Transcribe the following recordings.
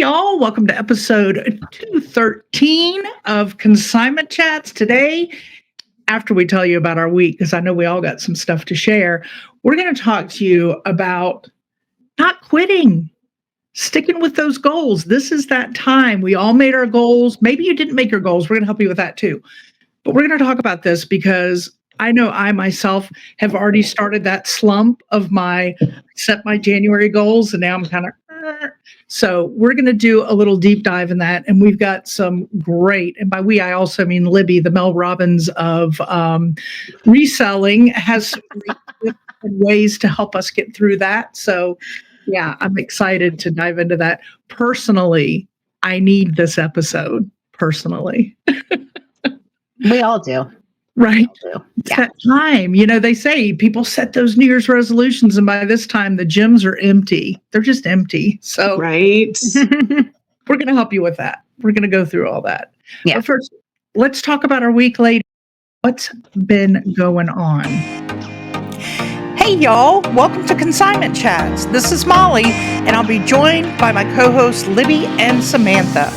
y'all. Welcome to episode 213 of Consignment Chats. Today, after we tell you about our week, because I know we all got some stuff to share, we're going to talk to you about not quitting, sticking with those goals. This is that time. We all made our goals. Maybe you didn't make your goals. We're going to help you with that too. But we're going to talk about this because I know I myself have already started that slump of set my January goals, and now I'm kind of, so we're going to do a little deep dive in that. And we've got some great, and by we, I also mean Libby, the Mel Robbins of reselling, has some ways to help us get through that. So yeah, I'm excited to dive into that. Personally, I need this episode personally. We all do. Right. It's that time. You know, they say people set those New Year's resolutions, and by this time, the gyms are empty. They're just empty. So, right. We're going to help you with that. We're going to go through all that. Yeah. But first, let's talk about our week, lady. What's been going on? Hey, y'all. Welcome to Consignment Chats. This is Molly, and I'll be joined by my co-hosts, Libby and Samantha.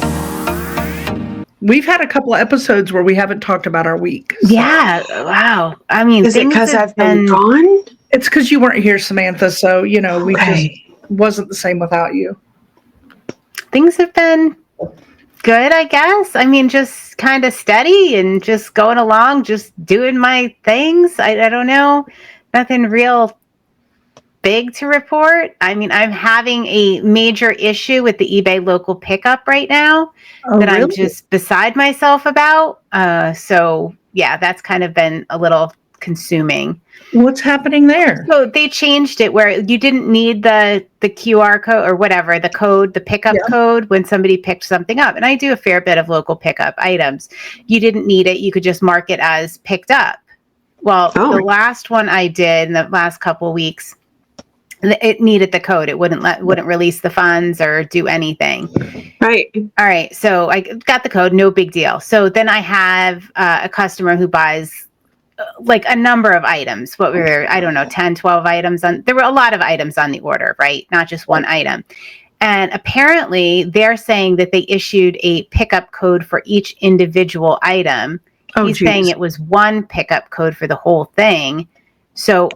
We've had a couple of episodes where we haven't talked about our week. So. Yeah. Wow. I mean, is it because I've been gone? It's because you weren't here, Samantha. So, you know, we just wasn't the same without you. Things have been good, I guess. I mean, just kind of steady and just going along, just doing my things. I don't know. Nothing real big to report. I mean, I'm having a major issue with the eBay local pickup right now that really? I'm just beside myself about. So yeah, that's kind of been a little consuming. What's happening there? So they changed it where you didn't need the QR code or whatever, the pickup code when somebody picked something up. And I do a fair bit of local pickup items. You didn't need it. You could just mark it as picked up. Well, the last one I did in the last couple of weeks, it needed the code. It wouldn't release the funds or do anything. Right. All right. So I got the code. No big deal. So then I have a customer who buys like a number of items. What were, I don't know, 10, 12 items there were a lot of items on the order, right? Not just one item. And apparently they're saying that they issued a pickup code for each individual item. He's saying it was one pickup code for the whole thing. So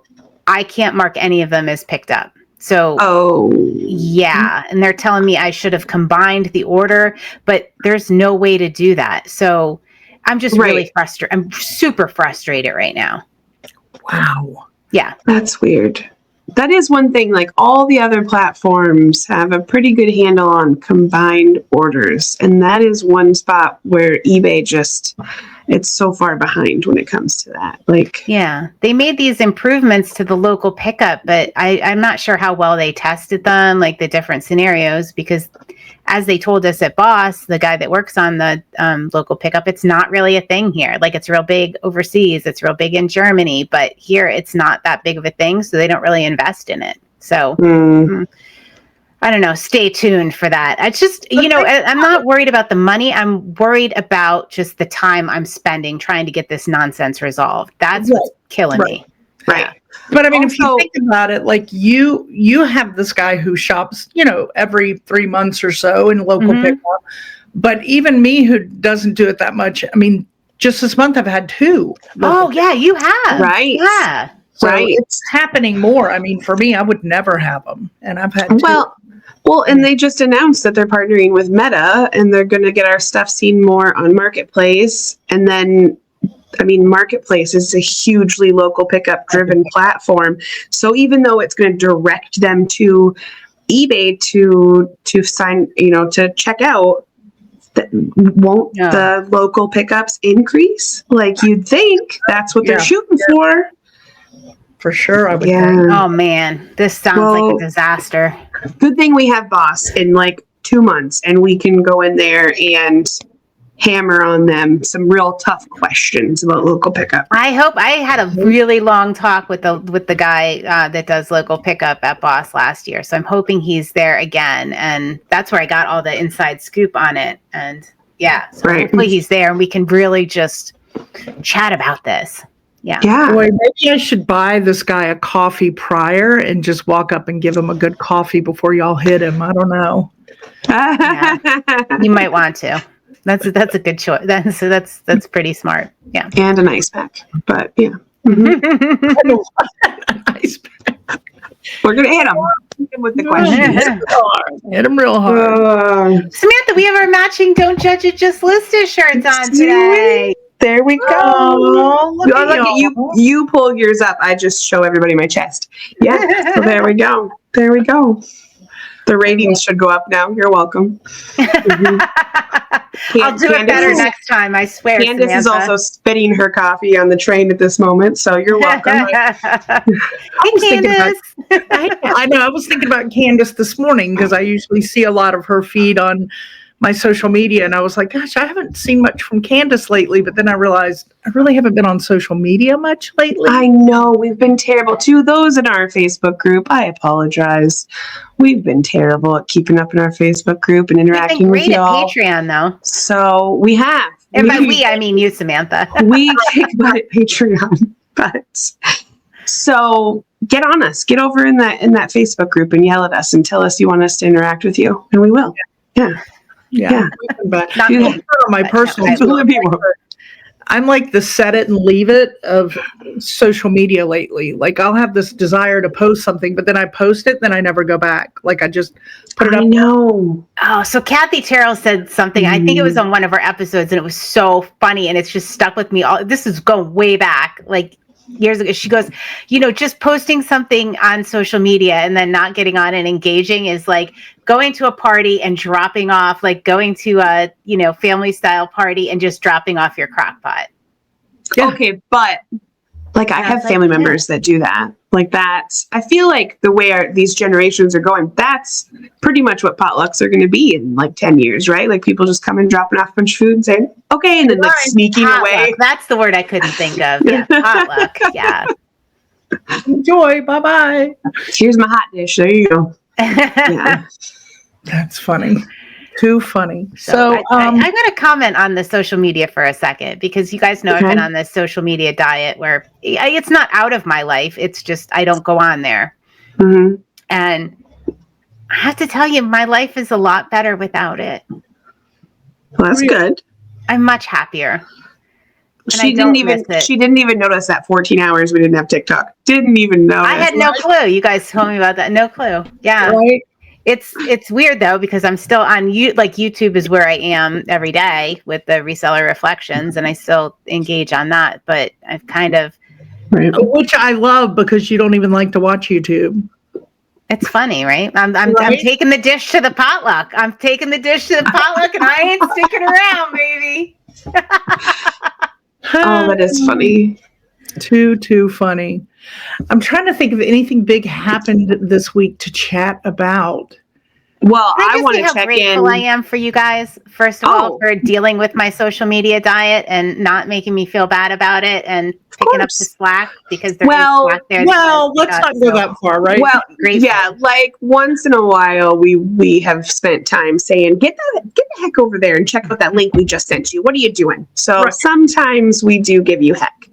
I can't mark any of them as picked up. So, yeah. And they're telling me I should have combined the order, but there's no way to do that. So I'm just really frustrated. I'm super frustrated right now. Wow. Yeah. That's weird. That is one thing, like all the other platforms have a pretty good handle on combined orders. And that is one spot where eBay it's so far behind when it comes to that. Yeah, they made these improvements to the local pickup, but I'm not sure how well they tested them, like the different scenarios, because as they told us at Boss, the guy that works on the local pickup, it's not really a thing here. Like it's real big overseas. It's real big in Germany, but here it's not that big of a thing. So they don't really invest in it. So I don't know. Stay tuned for that. I just, I'm not worried about the money. I'm worried about just the time I'm spending trying to get this nonsense resolved. That's what's killing me. Right. Yeah. But I mean, if you think about it, like you have this guy who shops, every 3 months or so in local pickup. But even me, who doesn't do it that much, I mean, just this month I've had 2. Oh yeah, you have. Right. Yeah. So it's happening more. I mean, for me, I would never have them, and I've had 2. Well, and they just announced that they're partnering with Meta, and they're going to get our stuff seen more on Marketplace. And then, I mean, Marketplace is a hugely local pickup driven platform. So even though it's going to direct them to eBay to sign, to check out, won't the local pickups increase? Like you'd think that's what they're shooting for. For sure, I would think. Oh man, this sounds like a disaster. Good thing we have Boss in like 2 months, and we can go in there and hammer on them some real tough questions about local pickup. I hope. I had a really long talk with the guy that does local pickup at Boss last year, so I'm hoping he's there again, and that's where I got all the inside scoop on it. And so hopefully he's there, and we can really just chat about this. Yeah. Boy, maybe I should buy this guy a coffee prior and just walk up and give him a good coffee before y'all hit him. I don't know. You might want to. That's a good choice. That's pretty smart. Yeah. And an ice pack. But yeah. Nice. We're gonna hit them with the questions. Hit them real hard. Samantha, we have our matching "Don't Judge It, Just List It" shirts on today. There we go. Look at Look at you. You pull yours up. I just show everybody my chest. Yeah. So there we go. There we go. The ratings should go up now. You're welcome. I'll do it better next time, I swear. Candace is also spitting her coffee on the train at this moment, so you're welcome. Hey, Candace. Candace. I know. I was thinking about Candace this morning because I usually see a lot of her feed on my social media, and I was like, gosh, I haven't seen much from Candace lately, but then I realized I really haven't been on social media much lately. I know, we've been terrible. To those in our Facebook group, I apologize. We've been terrible at keeping up in our Facebook group and interacting with y'all. We've been great at Patreon, though. So we have. And by we, I mean you, Samantha. We kick butt at Patreon. But so get on us. Get over in that Facebook group and yell at us and tell us you want us to interact with you. And we will. Yeah. But Not on me. my personal People. I'm like the set it and leave it of social media lately. Like I'll have this desire to post something, but then I post it, then I never go back. Like I just put it up. I know. Oh, so Kathy Terrell said something. I think it was on one of our episodes, and it was so funny, and it's just stuck with me. This is going way back, like years ago. She goes, just posting something on social media and then not getting on and engaging is like going to a party and dropping off, like going to a, family style party and just dropping off your crock pot. Yeah. Okay, but like I have family members that do that. Like that's, I feel like the way these generations are going, that's pretty much what potlucks are going to be in like 10 years, right? Like people just come and dropping off a bunch of food and saying, okay, and then like sneaking away. That's the word I couldn't think of. Yeah, potluck. Yeah. Enjoy. Bye-bye. Here's my hot dish. There you go. Yeah. That's funny. Too funny. So I'm going to comment on the social media for a second because you guys know I've been on this social media diet where it's not out of my life. It's just I don't go on there. Mm-hmm. And I have to tell you, my life is a lot better without it. Well, that's good. I'm much happier. She didn't even notice that 14 hours we didn't have TikTok. Didn't even notice. I had no clue. You guys told me about that. No clue. Yeah. Right? It's weird though because I'm still on YouTube is where I am every day with the reseller reflections, and I still engage on that. But I've kind of, which I love because you don't even like to watch YouTube. It's funny, right? I'm taking the dish to the potluck. I'm taking the dish to the potluck, and I ain't sticking around, baby. Oh, that is funny. Too funny. I'm trying to think of anything big happened this week to chat about. Well, I want to check in. How grateful I am for you guys, first of all, for dealing with my social media diet and not making me feel bad about it and picking up the slack because there's slack there. Well, let's not go that far, right? Well, yeah, like once in a while we have spent time saying, get the heck over there and check out that link we just sent you. What are you doing? So sometimes we do give you heck,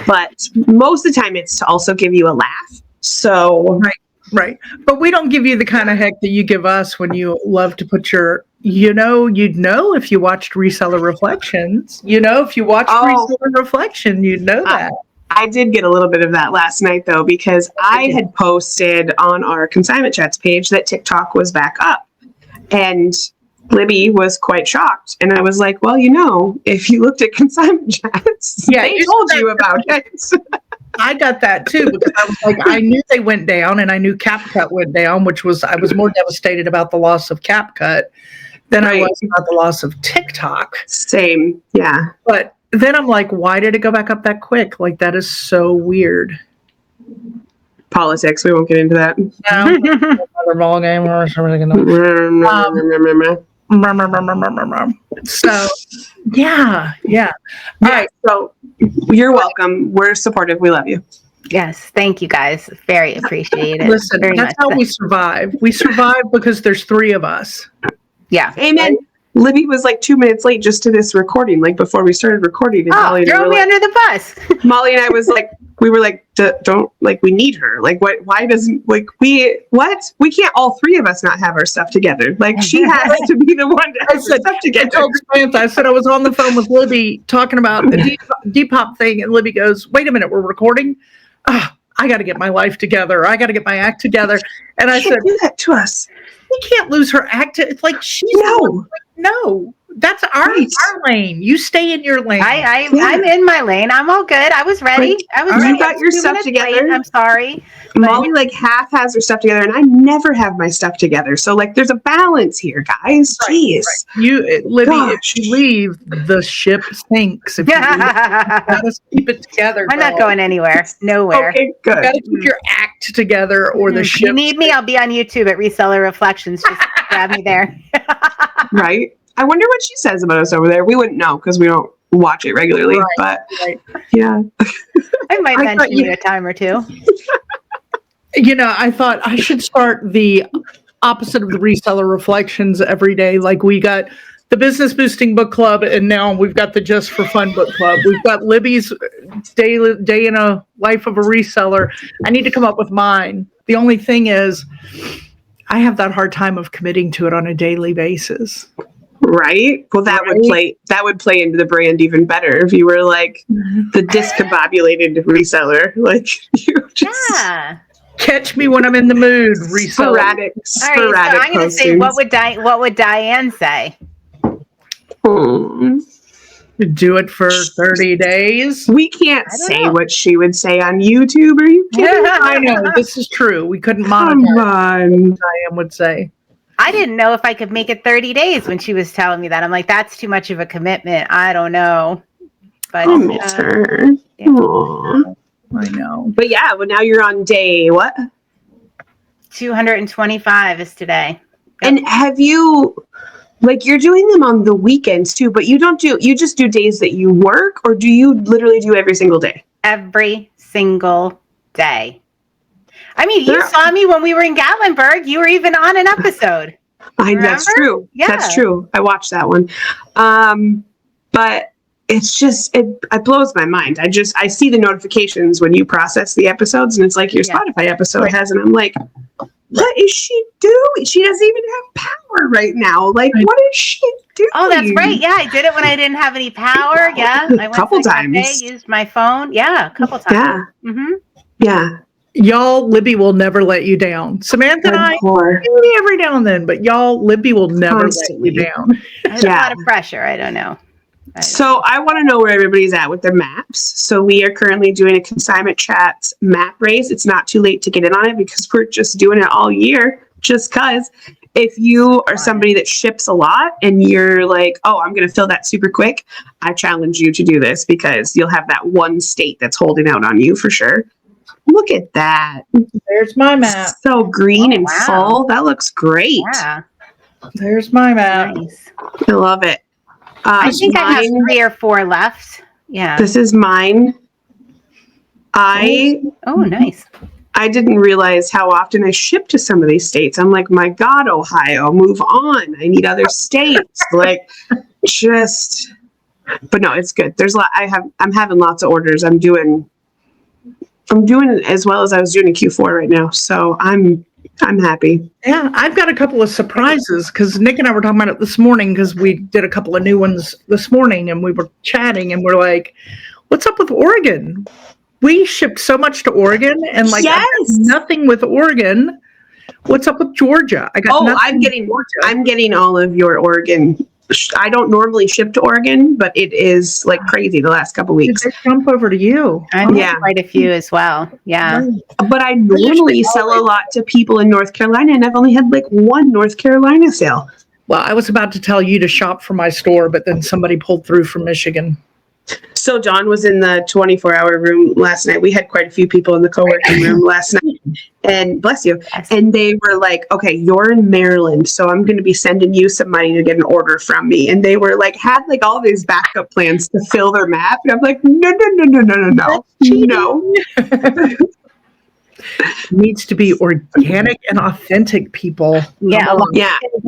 but most of the time it's to also give you a laugh. So Right. But we don't give you the kind of heck that you give us when you love to put your, you'd know if you watched Reseller Reflections, if you watched Reseller Reflection, you'd know that. I did get a little bit of that last night though, because I had posted on our Consignment Chats page that TikTok was back up and Libby was quite shocked. And I was like, well, if you looked at Consignment Chats, they told you about it. I got that too because I was like, I knew they went down and I knew CapCut went down, I was more devastated about the loss of CapCut than I was about the loss of TikTok. Same, yeah. But then I'm like, why did it go back up that quick? Like that is so weird. Politics, we won't get into that. No, another ball game or something. So, yeah. All right. So you're welcome. We're supportive. We love you. Yes. Thank you guys. Very appreciated. Listen, that's how we survive. We survive because there's three of us. Yeah. Amen. Right? Libby was like 2 minutes late just to this recording, like before we started recording. And throw me under the bus. Molly and I was like, we were like, don't, like, we need her. Like, why doesn't, like, we can't all three of us not have our stuff together. Like, she has to be the one to have her stuff together. I told Samantha, I said I was on the phone with Libby talking about the Depop thing, and Libby goes, wait a minute, we're recording? I got to get my life together. I got to get my act together. And I said, do that to us. We can't lose her act. It's like she's no. That's our lane. You stay in your lane. I'm in my lane. I'm all good. I was ready. You got your stuff together. Late. I'm sorry. Molly like half has her stuff together, and I never have my stuff together. So like, there's a balance here, guys. Jeez, Libby, if you leave, the ship sinks. If you leave, let's keep it together. I'm not going anywhere. Nowhere. Okay, good. You got to keep your act together, or the ship. You need me? I'll be on YouTube at Reseller Reflections. Just grab me there. Right. I wonder what she says about us over there. We wouldn't know because we don't watch it regularly. But yeah, I might mention you a time or two. I thought I should start the opposite of the Reseller Reflections every day. Like, we got the Business Boosting Book Club, and now we've got the Just for Fun Book Club. We've got Libby's day in a life of a reseller. I need to come up with mine. The only thing is, I have that hard time of committing to it on a daily basis. Right. Well, that would play into the brand even better if you were like the discombobulated reseller. Like, you just catch me when I'm in the mood. Reseller. Sporadic. All right, so I'm going to say, what would Diane say? Do it for 30 days. We can't say what she would say on YouTube. Are you kidding? I know, this is true. We couldn't monetize. Come on. Diane would say. I didn't know if I could make it 30 days when she was telling me that. I'm like, that's too much of a commitment. I don't know. But I'll miss her. Yeah. I know. But yeah, well, now you're on day what? 225 is today. Yep. And have you, like, you're doing them on the weekends too, but you just do days that you work, or do you literally do every single day? Every single day. I mean, you saw me when we were in Gatlinburg. You were even on an episode. That's true. Yeah. That's true. I watched that one. But it's just, it blows my mind. I see the notifications when you process the episodes, and it's like your Spotify episode has, and I'm like, what is she doing? She doesn't even have power right now. Like, what is she doing? Oh, that's right. Yeah, I did it when I didn't have any power. Yeah. I went couple to the times. cafe, used my phone. Yeah, a couple times. Yeah. Mm-hmm. Yeah. Y'all, Libby will never let you down. Samantha and I, every now and then, but y'all, Libby will never let you down. There's a lot of pressure. I don't know. So I want to know where everybody's at with their maps. So we are currently doing a Consignment Chats map race. It's not too late to get in on it because we're just doing it all year. Just because if you are somebody that ships a lot and you're like, oh, I'm going to fill that super quick, I challenge you to do this because you'll have that one state that's holding out on you for sure. Look at that. There's my map. So green and full. That looks great. Yeah. There's my map. Nice. I love it. I think I have 3 or 4 left. Yeah. This is mine. Nice. I didn't realize how often I ship to some of these states. I'm like, my God, Ohio, move on. I need other states. But no, it's good. There's a lot. I'm having lots of orders. I'm doing it as well as I was doing in Q4 right now. So I'm happy. Yeah, I've got a couple of surprises because Nick and I were talking about it this morning because we did a couple of new ones this morning and we were chatting and we're like, what's up with Oregon? We shipped so much to Oregon and like nothing with Oregon. What's up with Georgia? I'm getting all of your Oregon. I don't normally ship to Oregon, but it is like crazy the last couple weeks. Did they jump over to you? I have quite a few as well. Yeah. But I normally sell a lot to people in North Carolina, and I've only had like one North Carolina sale. Well, I was about to tell you to shop for my store, but then somebody pulled through from Michigan. So John was in the 24-hour room last night. We had quite a few people in the co-working room last night. And bless you. And they were like, okay, you're in Maryland, so I'm going to be sending you some money to get an order from me. And they were like, had like all these backup plans to fill their map. And I'm like, no. Needs to be organic and authentic, people. Yeah, a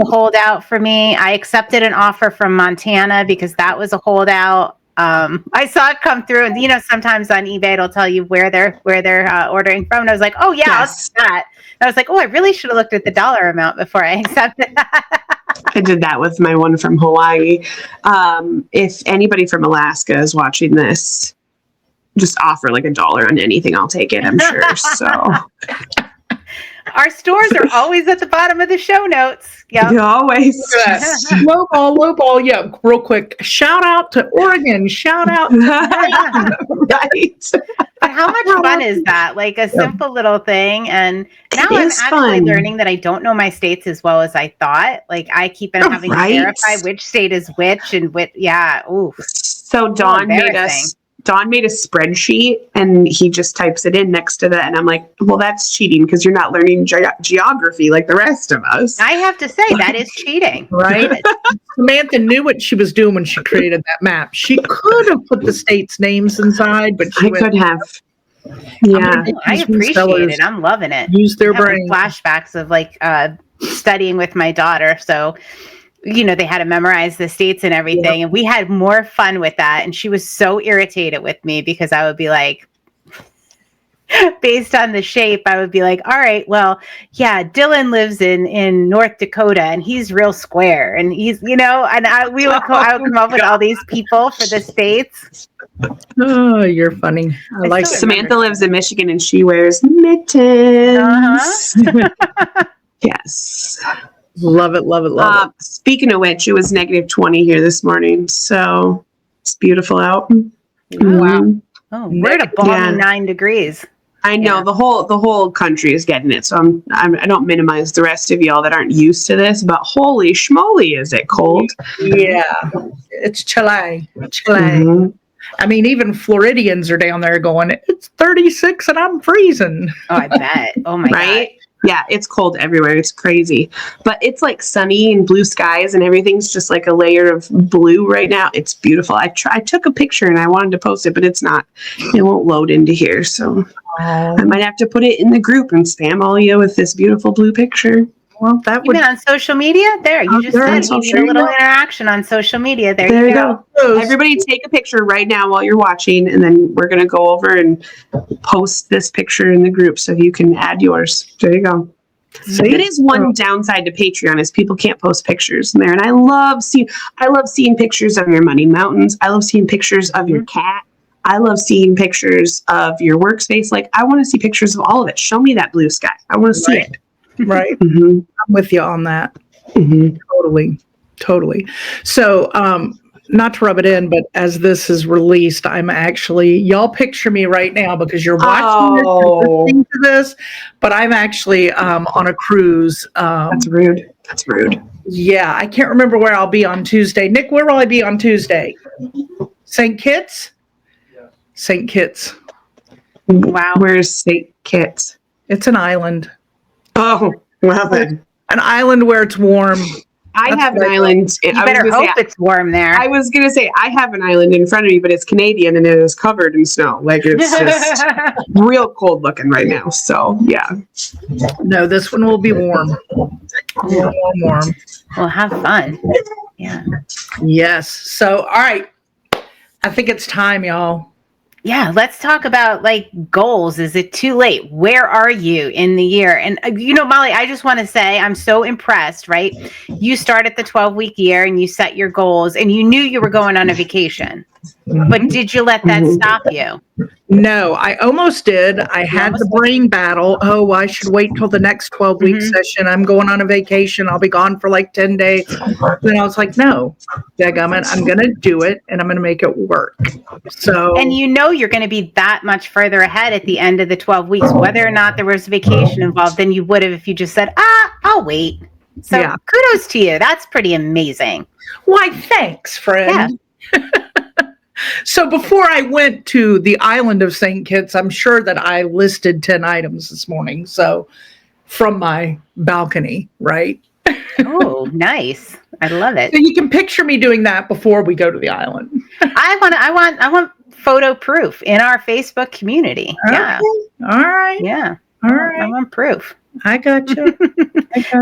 holdout for me. I accepted an offer from Montana because that was a holdout. I saw it come through, and sometimes on eBay it'll tell you where they're ordering from. And I was like, oh yeah, I'll do that. And I was like, oh, I really should have looked at the dollar amount before I accepted that. I did that with my one from Hawaii. If anybody from Alaska is watching this, just offer like $1 on anything. I'll take it, I'm sure. So our stores are always at the bottom of the show notes. Yeah, always. Low ball. Yeah, real quick. Shout out to Oregon. Shout out. Right. But how much fun is that? Like a simple little thing. And now I'm actually fun. learning that I don't know my states as well as I thought. Like I keep on having to verify which state is which and which. Yeah. Ooh. So Dawn made a spreadsheet and he just types it in next to that. And I'm like, well, that's cheating because you're not learning geography like the rest of us. I have to say that is cheating. Right? Samantha knew what she was doing when she created that map. She could have put the states' names inside, but she could have. Yeah. I appreciate it. I'm loving it. Use their brain. brain. Flashbacks of like studying with my daughter. So they had to memorize the states and everything. And we had more fun with that. And she was so irritated with me because I would be like, based on the shape, I would be like, all right, well, yeah, Dylan lives in North Dakota and he's real square. And he's, and I would come up with all these people for the states. Oh, you're funny. I like Samantha lives in Michigan and she wears mittens. Yes. Love it. Speaking of which, it was -20 here this morning, so it's beautiful out. Wow! Oh, we're at a balmy 9 degrees. I know the whole country is getting it, so I don't minimize the rest of y'all that aren't used to this, but holy schmoly, is it cold? Yeah, it's chilly. Mm-hmm. I mean, even Floridians are down there going, it's 36 and I'm freezing. Oh, I bet. Oh my God. Yeah, it's cold everywhere. It's crazy. But it's like sunny and blue skies and everything's just like a layer of blue right now. It's beautiful. I took a picture and I wanted to post it, but it won't load into here. So I might have to put it in the group and spam all you with this beautiful blue picture. Well, that would. Even on social media? There, you just said you need a little interaction on social media. There you go. Everybody take a picture right now while you're watching, and then we're going to go over and post this picture in the group so you can add yours. There you go. See? It is one downside to Patreon is people can't post pictures in there. And I love seeing pictures of your money mountains. I love seeing pictures of your cat. I love seeing pictures of your workspace. Like, I want to see pictures of all of it. Show me that blue sky. I want to see it. Right. Mm-hmm. I'm with you on that. Mm-hmm. Totally. So, not to rub it in, but as this is released, I'm actually, y'all picture me right now because you're watching this, you're listening to this, but I'm actually on a cruise. That's rude. Yeah, I can't remember where I'll be on Tuesday. Nick, where will I be on Tuesday? St. Kitts? Yeah. St. Kitts. Wow. Where's St. Kitts? It's an island. Oh, well then. An island where it's warm. I have an island. You better hope it's warm there. I was going to say, I have an island in front of me, but it's Canadian and it is covered in snow. Like, it's just real cold looking right now. So, yeah. No, this one will be warm. Warm. Well, have fun. Yeah. Yes. So, all right. I think it's time, y'all. Yeah, let's talk about like goals. Is it too late? Where are you in the year? And Molly, I just want to say I'm so impressed, right? You started the 12-week year and you set your goals and you knew you were going on a vacation. Mm-hmm. But did you let that stop you? No, I almost did. I had the brain battle. Oh, I should wait till the next 12-week session. I'm going on a vacation. I'll be gone for like 10 days. Then I was like, no, dadgummit, I'm going to do it and I'm going to make it work. So, and you're going to be that much further ahead at the end of the 12 weeks, whether or not there was vacation involved than you would have if you just said, I'll wait. So kudos to you. That's pretty amazing. Why, thanks, friend. Yeah. So before I went to the island of St. Kitts, I'm sure that I listed 10 items this morning. So from my balcony, right? Oh, nice. I love it. So you can picture me doing that before we go to the island. I want photo proof in our Facebook community. Okay. Yeah. All right. Yeah. All right. I want proof. I got you.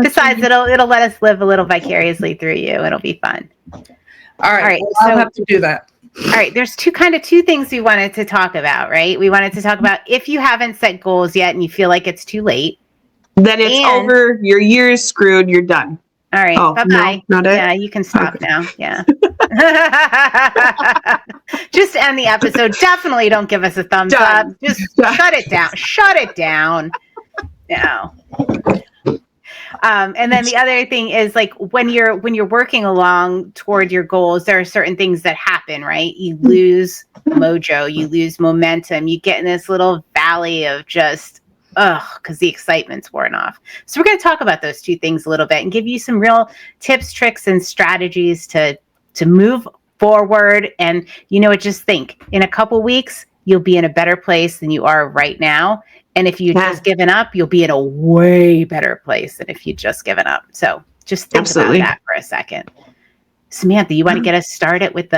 Besides, it'll let us live a little vicariously through you. It'll be fun. All right. All right, Well, I'll so- have to do that. All right, there's two things we wanted to talk about, right? We wanted to talk about if you haven't set goals yet and you feel like it's too late. Then it's And- over. Your year is screwed. You're done. All right, Oh, bye-bye. no, not it? Yeah, you can stop Okay. now. Yeah. Just end the episode. Definitely don't give us a thumbs Done. up. Just Done. shut it down. Shut it down. No. And then the other thing is like when you're working along toward your goals, there are certain things that happen, right? You lose mojo, you lose momentum, you get in this little valley of just because the excitement's worn off. So we're going to talk about those two things a little bit and give you some real tips, tricks, and strategies to move forward. And just think in a couple weeks you'll be in a better place than you are right now. And if you just given up, you'll be in a way better place than if you just given up. So just think Absolutely. about that for a second. Samantha, you want to get us started with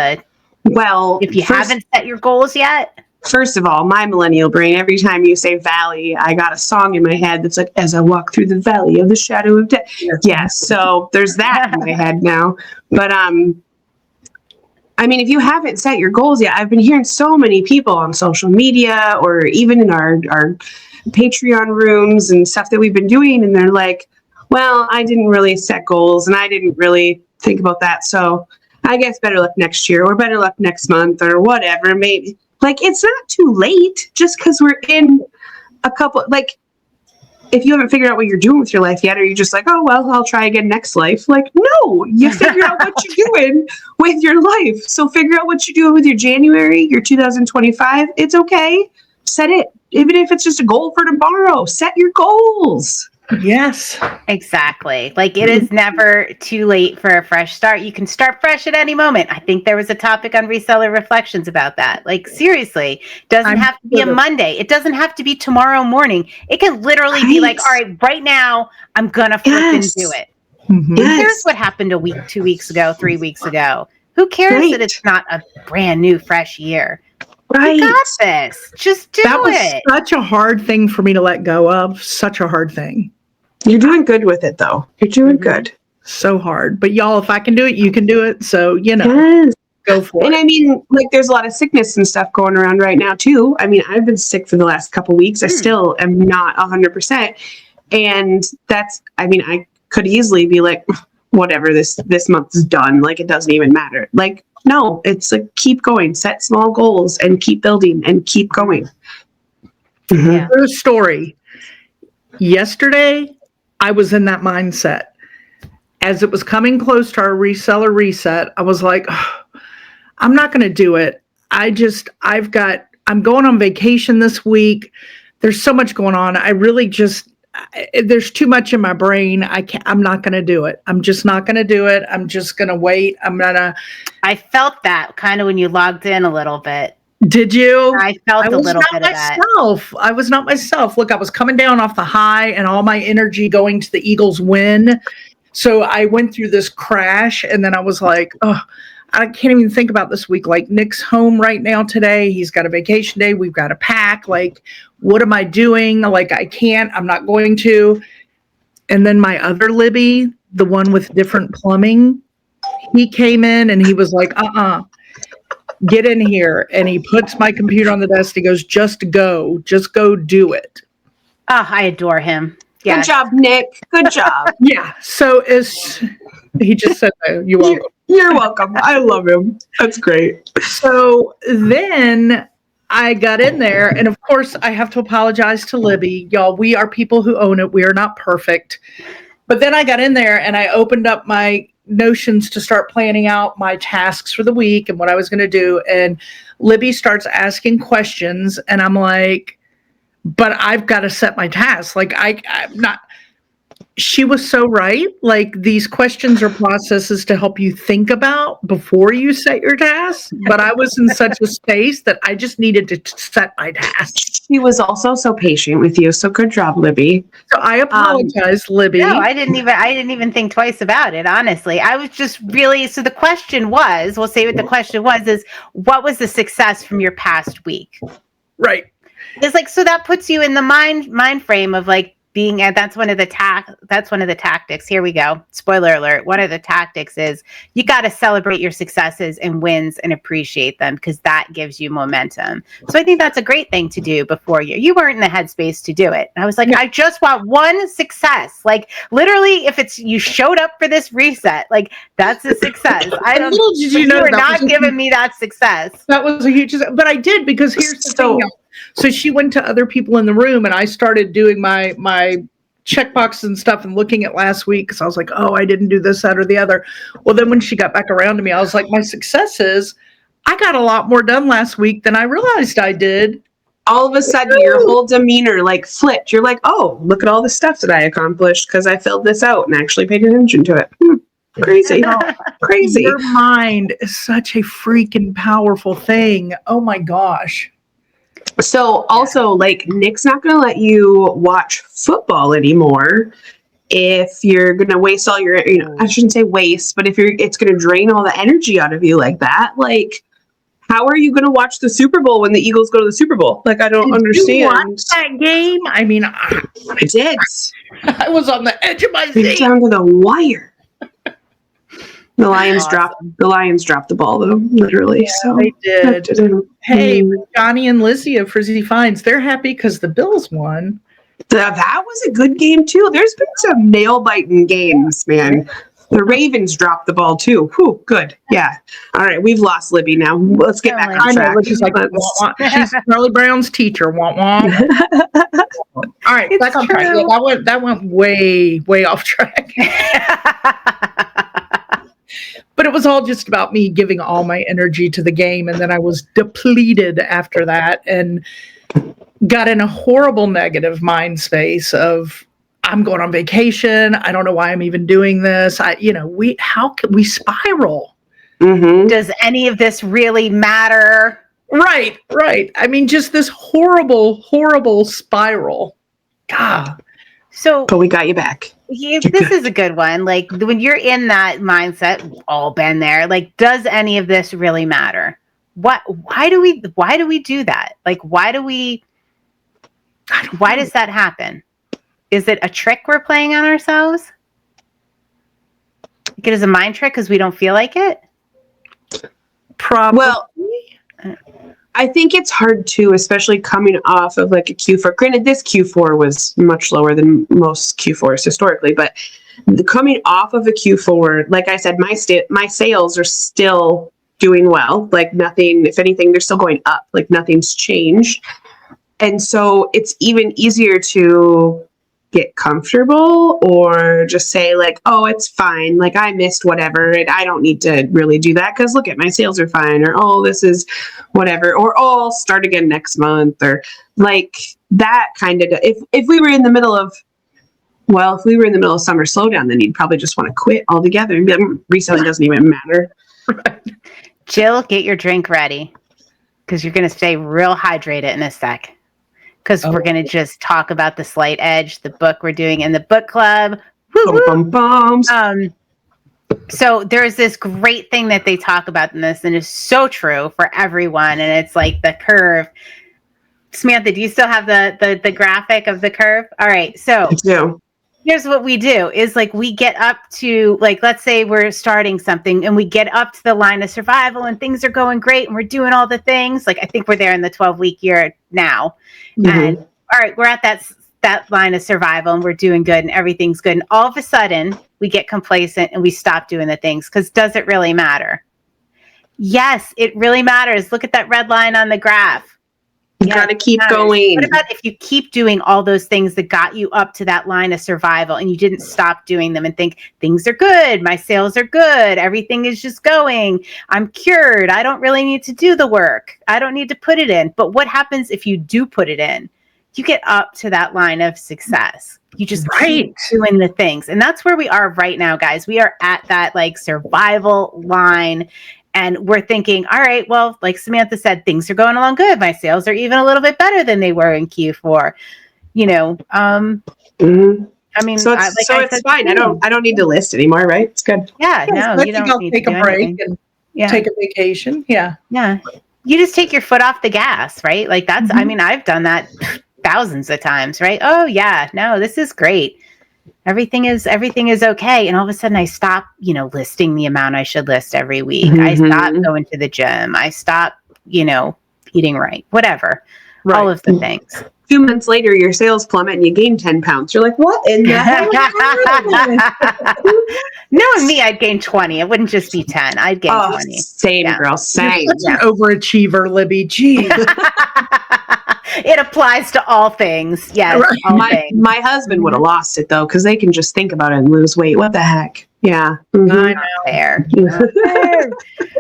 Well, if you haven't set your goals yet? First of all, my millennial brain, every time you say valley, I got a song in my head that's like, as I walk through the valley of the shadow of death. Yes. So there's that in my head now. But, if you haven't set your goals yet, I've been hearing so many people on social media or even in our Patreon rooms and stuff that we've been doing. And they're like, well, I didn't really set goals and I didn't really think about that. So I guess better luck next year or better luck next month or whatever. Maybe like, it's not too late just because we're in a couple, like, if you haven't figured out what you're doing with your life yet, are you just like, oh, well, I'll try again next life? Like, no, you figure out what you're doing with your life. So figure out what you're doing with your January, your 2025. It's okay. Set it. Even if it's just a goal for tomorrow, set your goals. Yes. Exactly. Like it is never too late for a fresh start. You can start fresh at any moment. I think there was a topic on Reseller Reflections about that. Like seriously, doesn't have to be a Monday. It doesn't have to be tomorrow morning. It can literally be like, all right, right now I'm going to flip and do it. Mm-hmm. Who cares what happened a week, 2 weeks ago, 3 weeks ago? Who cares that it's not a brand new, fresh year? Right. You got this. Just do That was it. such a hard thing for me to let go of. Such a hard thing. You're doing good with it, though. You're doing good. So hard. But y'all, if I can do it, you can do it. So, Yes. go for And it. there's a lot of sickness and stuff going around right now, too. I've been sick for the last couple weeks. I still am not 100%. And I could easily be like, whatever, this month is done. Like, it doesn't even matter. Like, no, it's like, keep going, set small goals and keep building and keep going. Mm-hmm. Yeah. True story. Yesterday, I was in that mindset. As it was coming close to our reseller reset, I was like, oh, I'm not going to do it. I'm going on vacation this week. There's so much going on. I really there's too much in my brain. I'm not going to do it. I'm just not going to do it. I'm just going to wait. I felt that kind of when you logged in a little bit. Did you? I felt a little bit of that. I was not myself. Look, I was coming down off the high and all my energy going to the Eagles win. So I went through this crash and then I was like, oh, I can't even think about this week. Like Nick's home right now today. He's got a vacation day. We've got to pack. Like, what am I doing? Like, I'm not going to. And then my other Libby, the one with different plumbing, he came in and he was like, get in here. And he puts my computer on the desk. He goes, just go do it. Oh, I adore him. Good job, Nick. Good job. Yeah. So he just said, you're welcome. You're welcome. I love him. That's great. So then I got in there, and of course I have to apologize to Libby. Y'all, we are people who own it. We are not perfect. But then I got in there and I opened up my Notions to start planning out my tasks for the week and what I was going to do. And Libby starts asking questions and I'm like, but I've got to set my tasks. Like I'm not, she was so right. Like these questions are processes to help you think about before you set your tasks. But I was in such a space that I just needed to set my tasks. She was also so patient with you. So good job, Libby. So I apologize, Libby. No, I didn't even think twice about it, honestly. I was just really, so the question was, we'll say what the question was, is what was the success from your past week? Right. It's like, so that puts you in the mind frame of like being, and that's one of the tactics. Here we go. Spoiler alert. One of the tactics is you got to celebrate your successes and wins and appreciate them, because that gives you momentum. So I think that's a great thing to do before you weren't in the headspace to do it. And I was like, I just want one success. Like literally, if it's you showed up for this reset, like that's a success. I don't. Little did you were not giving me that success. That was a huge, but I did, because here's the thing. So she went to other people in the room, and I started doing my checkboxes and stuff and looking at last week, because I was like, oh, I didn't do this, that, or the other. Well, then when she got back around to me, I was like, my success is I got a lot more done last week than I realized I did. All of a sudden, your whole demeanor like flipped. You're like, oh, look at all the stuff that I accomplished because I filled this out and actually paid attention to it. Crazy. Crazy. Your mind is such a freaking powerful thing. Oh my gosh. So also, like, Nick's not going to let you watch football anymore if you're going to waste all your, I shouldn't say waste, but if it's going to drain all the energy out of you like that. Like, how are you going to watch the Super Bowl when the Eagles go to the Super Bowl? Like, I don't understand. You watch that game? I mean, I did. I was on the edge of my seat. Down to the wire. The Lions dropped the ball though, literally. Yeah, so they did. Hey, Johnny and Lizzie of Frizzy Finds, they're happy because the Bills won. That was a good game too. There's been some nail biting games, man. The Ravens dropped the ball too. Whew, good. Yeah. All right, we've lost Libby now. Let's get back on track. She's like, she's Charlie Brown's teacher. Wah, wah. All right, back on track. Yeah, that went way off track. But it was all just about me giving all my energy to the game. And then I was depleted after that and got in a horrible negative mind space of, I'm going on vacation. I don't know why I'm even doing this. How can we spiral? Mm-hmm. Does any of this really matter? Right. I mean, just this horrible spiral. God. But we got you back. This is a good one. Like when you're in that mindset, we've all been there. Like, does any of this really matter? Why do we do that? Like, why does that happen? Is it a trick we're playing on ourselves? Like it is a mind trick because we don't feel like it? Probably. Well, I think it's hard too, especially coming off of like a Q4. Granted, this Q4 was much lower than most Q4s historically, but coming off of a Q4, like I said, my sales are still doing well. Like nothing, if anything, they're still going up. Like nothing's changed. And so it's even easier to get comfortable or just say like, oh, it's fine. Like I missed whatever and I don't need to really do that because look at my sales are fine, or oh, this is whatever, or oh, I'll start again next month, or like that kind of, if we were in the middle of summer slowdown, then you'd probably just want to quit altogether and be like, reselling doesn't even matter. Jill, get your drink ready because you're going to stay real hydrated in a sec. Because we're going to just talk about The Slight Edge, the book we're doing in the book club. So there's this great thing that they talk about in this, and it's so true for everyone. And it's like the curve. Samantha, do you still have the graphic of the curve? All right. So here's what we do is like we get up to, like, let's say we're starting something and we get up to the line of survival and things are going great and we're doing all the things. Like I think we're there in the 12-week year now. Mm-hmm. And all right, we're at that line of survival and we're doing good and everything's good. And all of a sudden we get complacent and we stop doing the things because does it really matter? Yes, it really matters. Look at that red line on the graph. You got to keep going. What about if you keep doing all those things that got you up to that line of survival and you didn't stop doing them and think things are good, my sales are good, everything is just going, I'm cured, I don't really need to do the work, I don't need to put it in. But what happens if you do put it in? You get up to that line of success. You just keep doing the things. And that's where we are right now, guys. We are at that like survival line. And we're thinking, all right, well, like Samantha said, things are going along good. My sales are even a little bit better than they were in Q4. I mean, so it's fine. I don't need to list anymore, right? It's good. Yeah, no, you don't need take to a break and take a vacation. Yeah. Yeah. You just take your foot off the gas, right? Like that's, I mean, I've done that thousands of times, right? Oh yeah, no, this is great. Everything is okay. And all of a sudden I stop, listing the amount I should list every week. I stop going to the gym. I stop, eating right, whatever, all of the things. 2 months later, your sales plummet and you gain 10 pounds. You're like, what in the hell? Knowing me, I'd gain 20. It wouldn't just be 10. I'd gain 20. Same, girl, same. You're such an overachiever, Libby. Geez. It applies to all things. Yes, Right. all things. My husband would have lost it, though, because they can just think about it and lose weight. What the heck? Yeah. I know. Fair.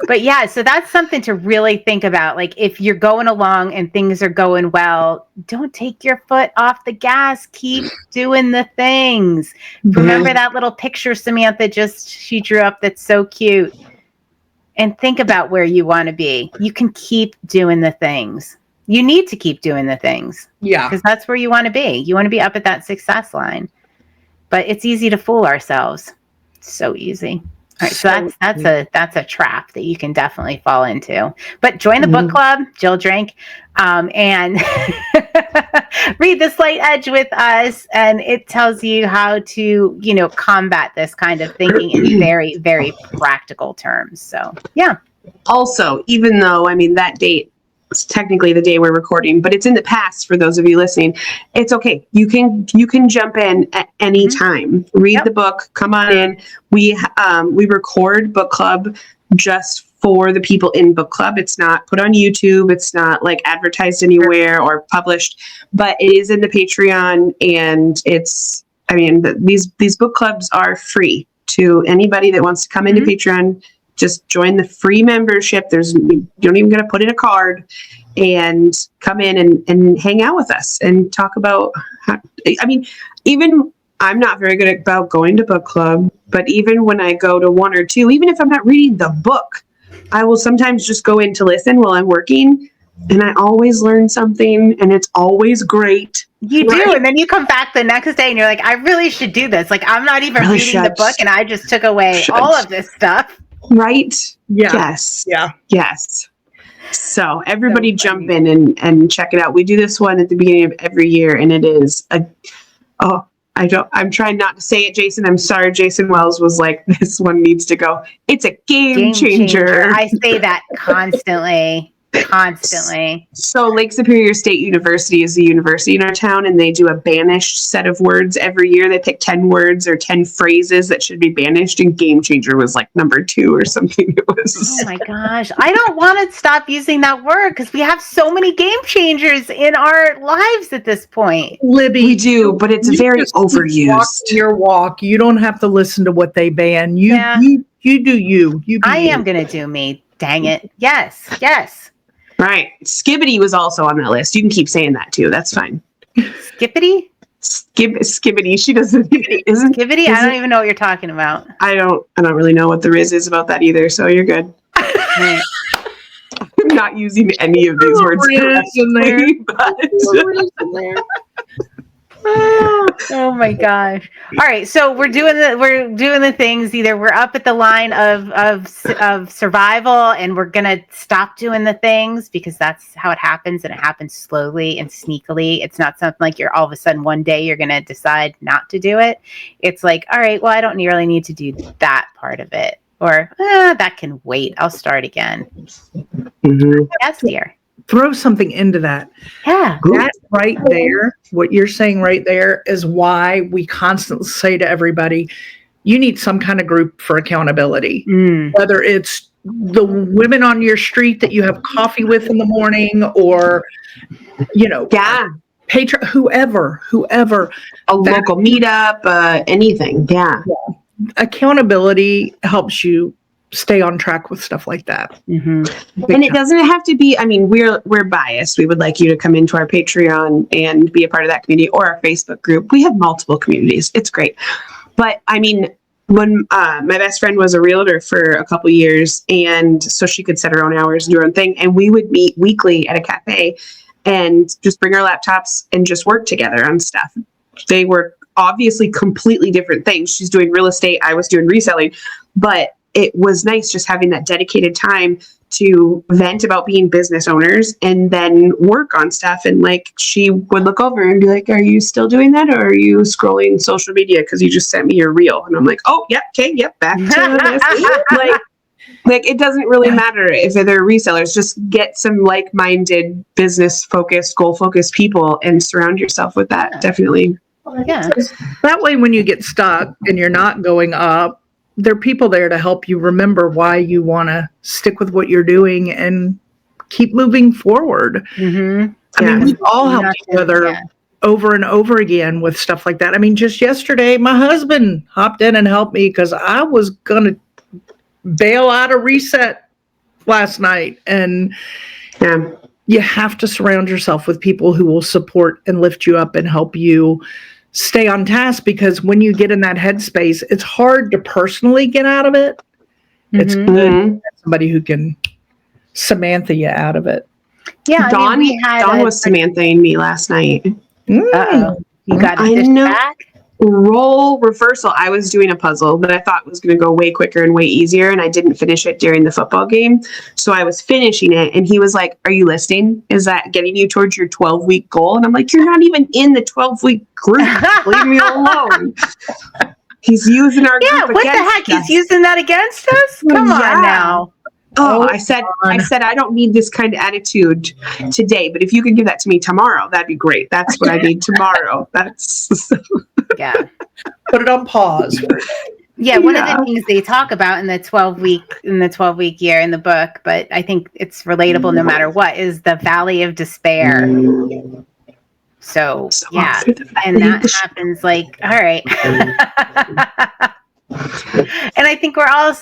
But yeah, so that's something to really think about. Like, if you're going along and things are going well, don't take your foot off the gas. Keep doing the things. Remember that little picture Samantha she drew up that's so cute? And think about where you want to be. You can keep doing the things. You need to keep doing the things. Yeah. Because that's where you want to be. You want to be up at that success line. But it's easy to fool ourselves. So easy. All right, so that's a trap that you can definitely fall into. But join the book club, Jill Drink, and read The Slight Edge with us, and it tells you how to, combat this kind of thinking in very, very practical terms. So yeah. Also, even though that date, it's technically the day we're recording, but it's in the past for those of you listening. It's okay. You can jump in at any time. Read the book. Come on in. We record book club just for the people in book club. It's not put on YouTube. It's not like advertised anywhere or published, but it is in the Patreon, and it's. These book clubs are free to anybody that wants to come into Patreon. Just join the free membership. You don't even got to put in a card, and come in and hang out with us and talk about even I'm not very good about going to book club, but even when I go to one or two, even if I'm not reading the book, I will sometimes just go in to listen while I'm working, and I always learn something, and it's always great. You do, and then you come back the next day and you're like, I really should do this. Like, I'm not even reading the book, and I just took away all of this stuff. Right? Yeah. Yes. Yeah. Yes. So everybody jump in and check it out. We do this one at the beginning of every year, and it is I'm trying not to say it, Jason. I'm sorry. Jason Wells was like, this one needs to go. It's a game changer. I say that constantly. So Lake Superior State University is a university in our town, and they do a banished set of words every year. They pick 10 words or 10 phrases that should be banished, and game changer was like number 2 or something. It was. Oh my gosh. I don't want to stop using that word because we have so many game changers in our lives at this point. Libby, We do, but it's very overused. Your walk. You don't have to listen to what they ban. You do you. You be I you. am going to do me. Dang it. Yes. Right. Skibbity was also on that list. You can keep saying that too. That's fine. Skippity? Skibbity. She doesn't. Skibbity? I don't even know what you're talking about. I don't really know what the Riz is about that either. So you're good. Right. I'm not using any of these words correctly, but Oh my gosh. All right, so we're doing the things. Either we're up at the line of survival, and we're gonna stop doing the things because that's how it happens, and it happens slowly and sneakily. It's not something like you're all of a sudden one day you're gonna decide not to do it. It's like, all right, well, I don't really need to do that part of it, or that can wait. I'll start again. Yes, dear. Throw something into that. Yeah. That right there, what you're saying right there is why we constantly say to everybody, you need some kind of group for accountability. Whether it's the women on your street that you have coffee with in the morning, or, patron, whoever. A local meetup, anything. Yeah. Accountability helps you stay on track with stuff like that. And it doesn't have to be, we're biased. We would like you to come into our Patreon and be a part of that community, or our Facebook group. We have multiple communities. It's great. But when my best friend was a realtor for a couple years, and so she could set her own hours and do her own thing, and we would meet weekly at a cafe and just bring our laptops and just work together on stuff. They were obviously completely different things. She's doing real estate. I was doing reselling, but it was nice just having that dedicated time to vent about being business owners and then work on stuff. And like, she would look over and be like, are you still doing that? Or are you scrolling social media? Cause you just sent me your reel. And I'm like, oh, yep. Okay. Yep. Back to this. Like, it doesn't really matter if they're resellers. Just get some like-minded, business-focused, goal-focused people and surround yourself with that. Definitely. Yeah. That way, when you get stuck and you're not going up, there are people there to help you remember why you want to stick with what you're doing and keep moving forward. Mm-hmm. I mean, we all help each other over and over again with stuff like that. I mean, just yesterday, my husband hopped in and helped me because I was going to bail out a reset last night. And you have to surround yourself with people who will support and lift you up and help you stay on task, because when you get in that headspace, it's hard to personally get out of it. It's good to have somebody who can Samantha you out of it. Yeah, Dawn was Samantha-ing me last night. Uh-oh. You got a dish back? Role reversal. I was doing a puzzle that I thought was going to go way quicker and way easier, and I didn't finish it during the football game. So I was finishing it, and he was like, are you listing? Is that getting you towards your 12-week goal? And I'm like, you're not even in the 12-week group. Leave me alone. He's using our group what the heck? Us. He's using that against us? Come on now. Oh, I said, I don't need this kind of attitude today, but if you could give that to me tomorrow, that'd be great. That's what I need tomorrow. Yeah. Put it on pause. Yeah, one of the things they talk about in the 12-week year in the book, but I think it's relatable no matter what, is the valley of despair. So yeah, and that happens like, all right. And I think we're all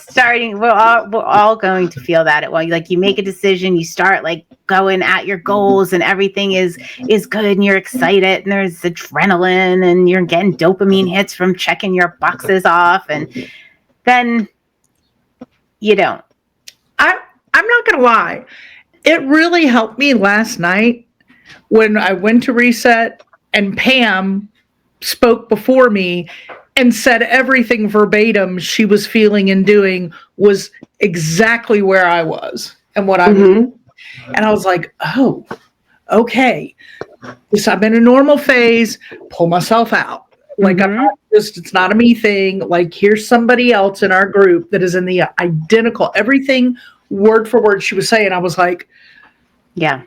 going to feel that like you make a decision, you start like going at your goals and everything is good and you're excited and there's adrenaline and you're getting dopamine hits from checking your boxes off, and then you don't. I'm not gonna lie, it really helped me last night when I went to reset and Pam spoke before me and said everything verbatim she was feeling and doing was exactly where I was and what I was doing. And I was like, oh, okay. Yes, I'm in a normal phase, pull myself out. Like, I'm not it's not a me thing. Like, here's somebody else in our group that is in the identical, everything word for word she was saying. I was like, yeah.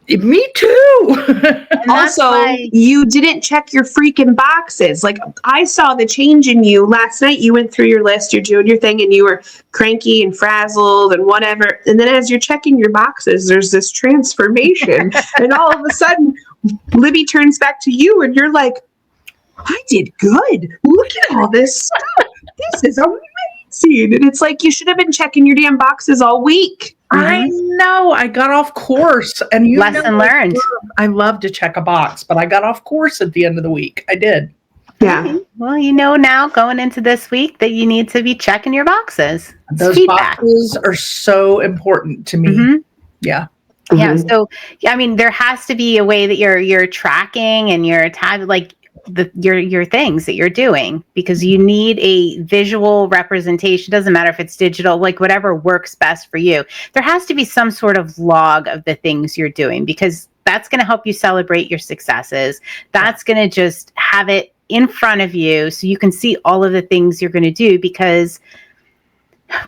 Me too. Also, you didn't check your freaking boxes. Like, I saw the change in you last night. You went through your list, you're doing your thing, and you were cranky and frazzled and whatever. And then as you're checking your boxes, there's this transformation. And all of a sudden, Libby turns back to you and you're like, I did good. Look at all this stuff. This is amazing. And it's like, you should have been checking your damn boxes all week. I know. I got off course, and lesson learned. I love to check a box, but I got off course at the end of the week. I did. Yeah. Okay. Well, you know now going into this week that you need to be checking your boxes. Those boxes are so important to me. Yeah. Yeah. So, I mean, there has to be a way that you're tracking and you're like your things that you're doing, because you need a visual representation. Doesn't matter if it's digital, like whatever works best for you. There has to be some sort of log of the things you're doing, because that's going to help you celebrate your successes. That's going to just have it in front of you so you can see all of the things you're going to do. Because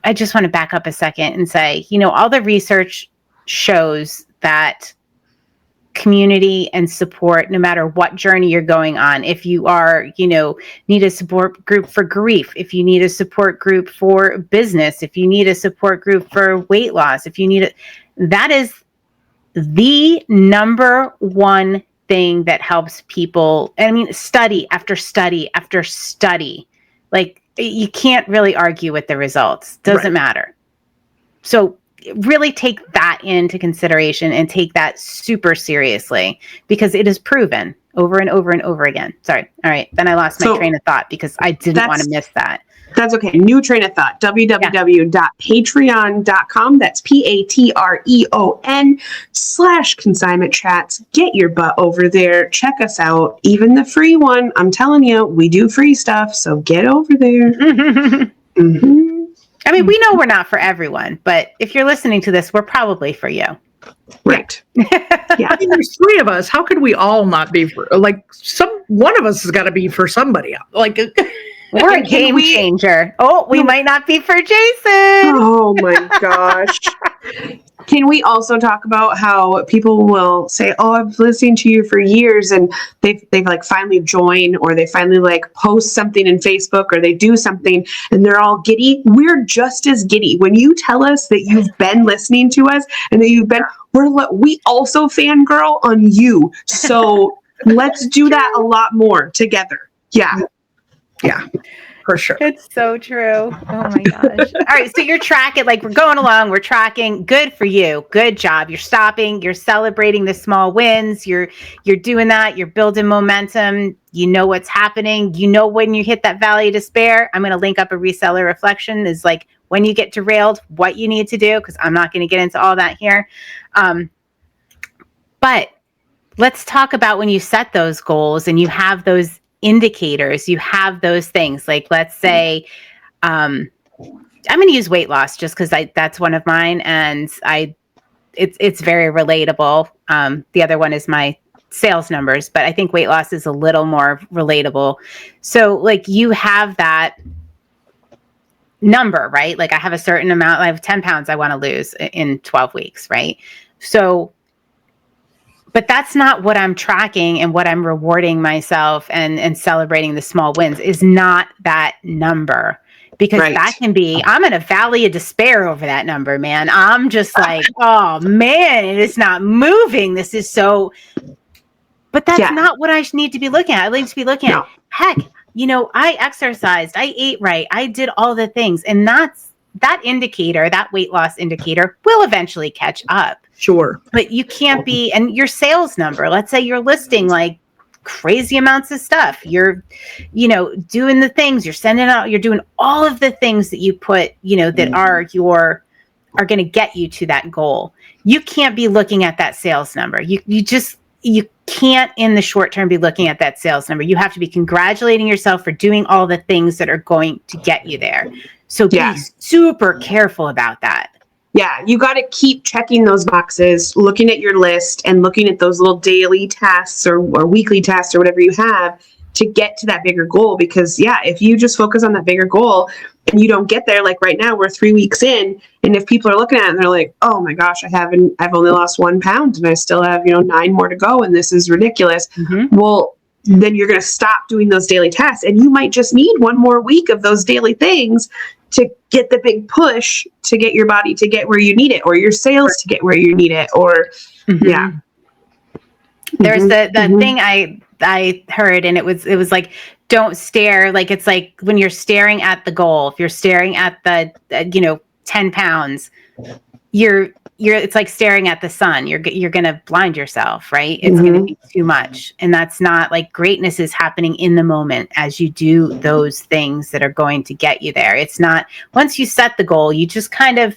I just want to back up a second and say, all the research shows that community and support, no matter what journey you're going on, if you are, need a support group for grief, if you need a support group for business, if you need a support group for weight loss, if you need it, that is the number one thing that helps people. I mean, study after study after study, like you can't really argue with the results. Doesn't matter. So really take that into consideration and take that super seriously, because it is proven over and over and over again. Sorry. All right. Then I lost my train of thought because I didn't want to miss that. That's okay. New train of thought. www.patreon.com. That's Patreon.com/consignment chats. Get your butt over there. Check us out. Even the free one. I'm telling you, we do free stuff. So get over there. I mean, we know we're not for everyone, but if you're listening to this, we're probably for you. Right. I mean, there's three of us. How could we all not be for, like, one of us has got to be for somebody else. Like, We're a game changer. Oh, we might not be for Jason. Oh my gosh. Can we also talk about how people will say, "Oh, I've listened to you for years," and they've like finally join, or they finally like post something in Facebook, or they do something and they're all giddy. We're just as giddy when you tell us that you've been listening to us and that we also fangirl on you. So let's do that a lot more together. Yeah. yeah, for sure. It's so true. Oh my gosh. All right. So you're tracking, like we're going along, we're tracking. Good for you. Good job. You're stopping, you're celebrating the small wins. You're doing that. You're building momentum. You know what's happening. You know, when you hit that valley of despair, I'm going to link up a reseller reflection is like when you get derailed, what you need to do. Cause I'm not going to get into all that here. But let's talk about when you set those goals and you have those indicators, you have those things. Like, let's say, I'm going to use weight loss just because that's one of mine, and it's very relatable. The other one is my sales numbers, but I think weight loss is a little more relatable. So, like, you have that number, right? Like, I have a certain amount. I have 10 pounds I want to lose in 12 weeks, right? So. But that's not what I'm tracking, and what I'm rewarding myself and celebrating the small wins is not that number, because that can be, I'm in a valley of despair over that number, man. I'm just like, oh man, it is not moving. This is so, but that's not what I need to be looking at. I need to be looking at, heck, I exercised, I ate right, I did all the things. And that indicator, that weight loss indicator will eventually catch up. Sure. But you can't be, and your sales number, let's say you're listing like crazy amounts of stuff. You're, doing the things, you're sending out, you're doing all of the things that you put, that are going to get you to that goal. You can't be looking at that sales number. You can't in the short term be looking at that sales number. You have to be congratulating yourself for doing all the things that are going to get you there. So be super careful about that. Yeah, you got to keep checking those boxes, looking at your list and looking at those little daily tasks or weekly tasks or whatever you have to get to that bigger goal. Because if you just focus on that bigger goal and you don't get there, like right now we're 3 weeks in, and if people are looking at it and they're like, oh my gosh, I've only lost 1 pound and I still have, 9 more to go and this is ridiculous. Mm-hmm. Well, then you're going to stop doing those daily tasks, and you might just need 1 more week of those daily things to get the big push to get your body to get where you need it, or your sales to get where you need it, or There's the thing I heard, and it was like, don't stare. Like, it's like when you're staring at the goal, if you're staring at the 10 pounds, it's like staring at the sun. You're going to blind yourself, right? It's going to be too much. And that's not, like, greatness is happening in the moment as you do those things that are going to get you there. It's not, once you set the goal, you just kind of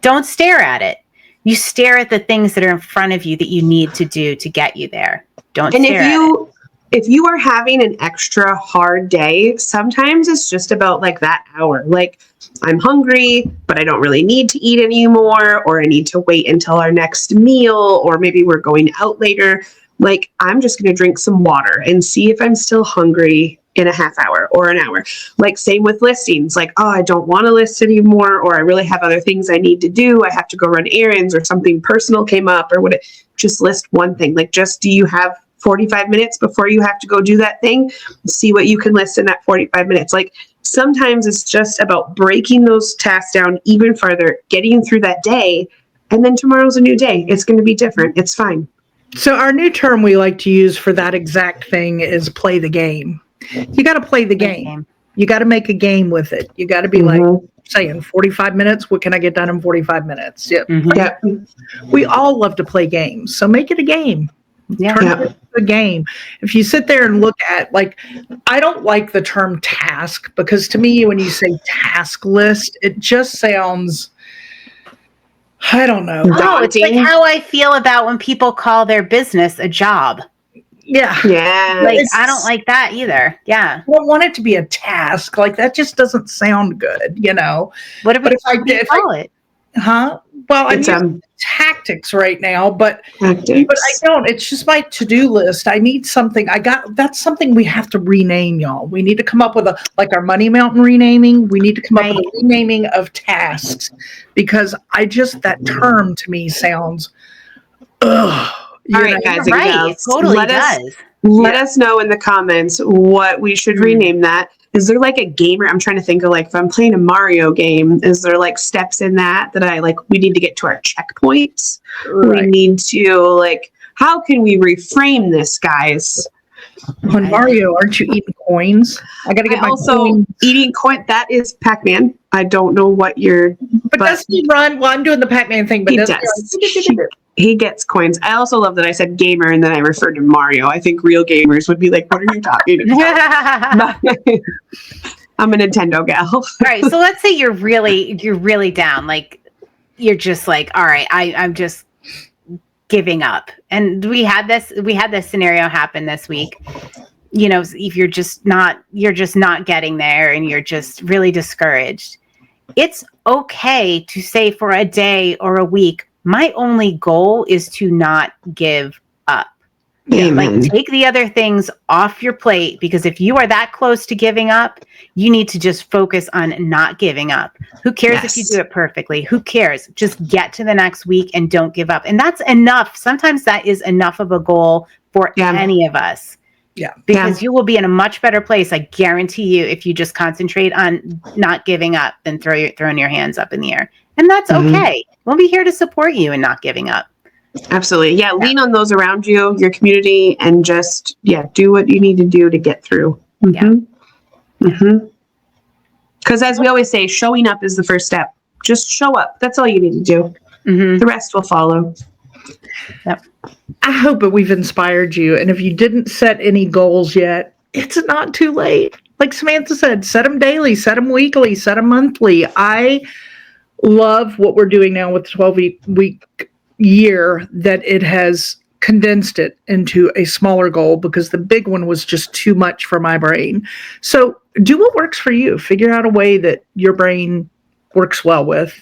don't stare at it. You stare at the things that are in front of you that you need to do to get you there. Don't stare at it. If you are having an extra hard day, sometimes it's just about like that hour. Like, I'm hungry, but I don't really need to eat anymore, or I need to wait until our next meal, or maybe we're going out later. Like, I'm just going to drink some water and see if I'm still hungry in a half hour or an hour. Like, same with listings. Like, oh, I don't want to list anymore, or I really have other things I need to do. I have to go run errands, or something personal came up, or what. Just list one thing. Like, do you have 45 minutes before you have to go do that thing? See what you can list in that 45 minutes. Like, sometimes it's just about breaking those tasks down even farther, getting through that day, and then tomorrow's a new day. It's going to be different. It's fine. So our new term we like to use for that exact thing is play the game. You got to play the game. You got to make a game with it. You got to be like saying 45 minutes. What can I get done in 45 minutes? Yep. We all love to play games. So make it a game. Turn it into a game. If you sit there and look at, like, I don't like the term task, because to me, when you say task list, it just sounds, I don't know. Oh, it's like how I feel about when people call their business a job. Yeah. Yeah. Like, I don't like that either. Yeah. I don't want it to be a task. Like that just doesn't sound good, you know. What But do you call it? Well, I'm It's using tactics right now, but I tactics. don't. It's just my to-do list. I need something. That's something we have to rename, y'all. We need to come up with like our Money Mountain renaming. We need to come up with a renaming of tasks because that term to me sounds, ugh. All right, guys and Right. gals, It totally let does. us know in the comments what we should rename that. Is there like a gamer? I'm trying to think of like if I'm playing a Mario game, is there like steps in that I like? We need to get to our checkpoints. Right. We need to like, how can we reframe this, guys? On Mario, aren't you eating coins? I got to get my coins. Eating coin. That is Pac-Man. I don't know what you're. But does he run? Well, I'm doing the Pac-Man thing, but He does. He gets coins. I also love that I said gamer and then I referred to Mario. I think real gamers would be like, what are you talking about? I'm a Nintendo gal. All right. So let's say you're really down. Like you're just like, all right, I'm just giving up. And we had this scenario happen this week. You know, if you're just not getting there and you're just really discouraged. It's okay to say for a day or a week, my only goal is to not give up. Amen. Like take the other things off your plate, because if you are that close to giving up, you need to just focus on not giving up. Who cares if you do it perfectly? Who cares? Just get to the next week and don't give up. And that's enough. Sometimes that is enough of a goal for any of us. Yeah. Because you will be in a much better place, I guarantee you, if you just concentrate on not giving up than throwing your hands up in the air. And that's okay. We'll be here to support you in not giving up. Absolutely. Yeah. Lean on those around you, your community, and just, do what you need to do to get through. Because as we always say, showing up is the first step. Just show up. That's all you need to do. The rest will follow. Yep. I hope that we've inspired you. And if you didn't set any goals yet, it's not too late. Like Samantha said, set them daily, set them weekly, set them monthly. I love what we're doing now with the 12-week year, that it has condensed it into a smaller goal because the big one was just too much for my brain. So do what works for you. Figure out a way that your brain works well with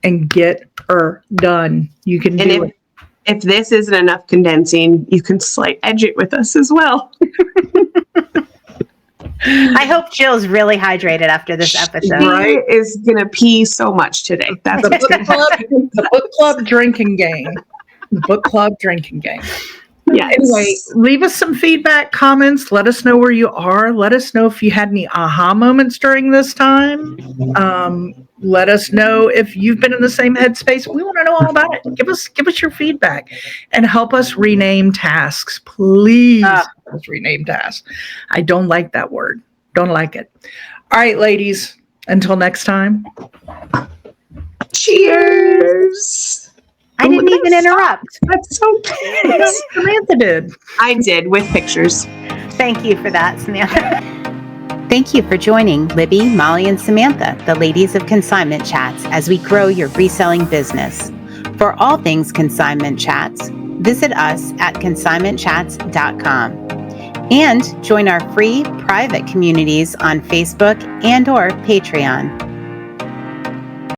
and get her done. You can do it. If this isn't enough condensing, you can slight edge it with us as well. I hope Jill's really hydrated after this episode. She is going to pee so much today. That's what's going to happen. The book club drinking game. The book club drinking game. Yes. Anyway, leave us some feedback, comments. Let us know where you are. Let us know if you had any aha moments during this time. Let us know if you've been in the same headspace. We want to know all about it. Give us your feedback and help us rename tasks. Please help us rename tasks. I don't like that word. Don't like it. All right, ladies. Until next time. Cheers. I didn't even interrupt. That's so good. Samantha did. I did, with pictures. Thank you for that, Samantha. Thank you for joining Libby, Molly, and Samantha, the ladies of Consignment Chats, as we grow your reselling business. For all things Consignment Chats, visit us at consignmentchats.com and join our free private communities on Facebook and/or Patreon.